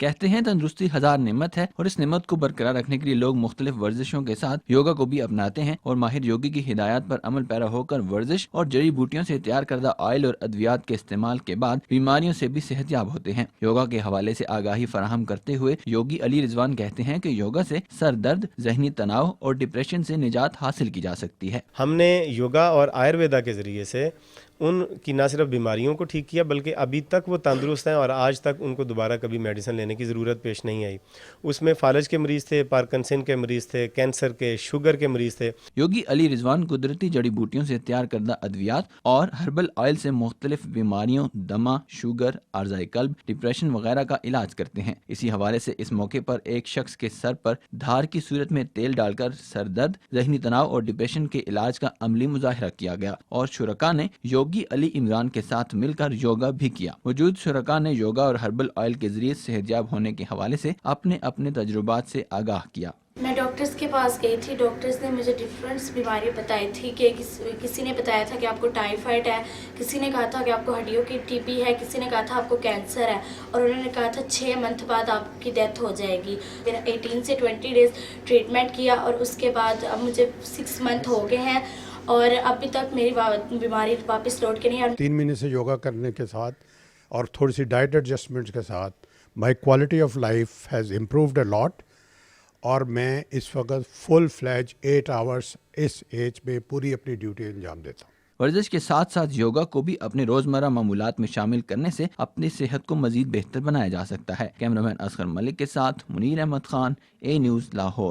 کہتے ہیں تندرستی ہزار نعمت ہے اور اس نعمت کو برقرار رکھنے کے لیے لوگ مختلف ورزشوں کے ساتھ یوگا کو بھی اپناتے ہیں اور ماہر یوگی کی ہدایات پر عمل پیرا ہو کر ورزش اور جڑی بوٹیوں سے تیار کردہ آئل اور ادویات کے استعمال کے بعد بیماریوں سے بھی صحت یاب ہوتے ہیں۔ یوگا کے حوالے سے آگاہی فراہم کرتے ہوئے یوگی علی رضوان کہتے ہیں کہ یوگا سے سر درد، ذہنی تناؤ اور ڈپریشن سے نجات حاصل کی جا سکتی ہے۔ ہم نے یوگا اور آیورویدا کے ذریعے سے ان کی نہ صرف بیماریوں کو ٹھیک کیا بلکہ ابھی تک وہ تندرست ہیں اور آج تک ان کو دوبارہ کبھی میڈیسن لینے کی ضرورت پیش نہیں آئی۔ اس میں فالج کے مریض تھے، پارکنسن کے مریض تھے، کینسر کے، شوگر کے مریض تھے۔ یوگی علی رضوان قدرتی جڑی بوٹیوں سے تیار کردہ ادویات اور ہربل آئل سے مختلف بیماریوں، دمہ، شوگر، عارضہ قلب، ڈپریشن وغیرہ کا علاج کرتے ہیں۔ اسی حوالے سے اس موقع پر ایک شخص کے سر پر دھار کی صورت میں تیل ڈال کر سر درد، ذہنی تناؤ اور ڈپریشن کے علاج کا عملی مظاہرہ کیا گیا اور شرکاء نے یوگی علی عمران کے ساتھ مل کر یوگا بھی کیا۔ موجود شرکاء نے یوگا اور ہربل آئل کے ذریعے صحت یاب ہونے کے حوالے سے اپنے اپنے تجربات سے آگاہ کیا۔ میں ڈاکٹرز کے پاس گئی تھی، ڈاکٹرز نے مجھے ڈفرینٹ بیماریاں بتائی تھی کہ کسی نے بتایا تھا کہ آپ کو ٹائیفائڈ ہے، کسی نے کہا تھا کہ آپ کو ہڈیوں کی ٹی بی ہے، کسی نے کہا تھا آپ کو کینسر ہے اور انہوں نے کہا تھا 6 منتھ بعد آپ کی ڈیتھ ہو جائے گی۔ پھر 18 سے 20 ڈیز ٹریٹمنٹ کیا اور اس کے بعد اب مجھے 6 منتھ ہو گئے ہیں اور ابھی تک میری بیماری واپس لوٹ کے نہیں آئی۔ 3 مہینے سے یوگا کرنے کے ساتھ اور تھوڑی سی ڈائٹ ایڈجسٹمنٹس کے ساتھ my quality of life has improved a lot, اور میں اس وقت فل فلیج 8 آورس اس ایج میں پوری اپنی ڈیوٹی انجام دیتا ہوں۔ ورزش کے ساتھ ساتھ یوگا کو بھی اپنے روزمرہ معمولات میں شامل کرنے سے اپنی صحت کو مزید بہتر بنایا جا سکتا ہے۔ کیمرہ مین اصغر ملک کے ساتھ منیر احمد خان، اے نیوز لاہور۔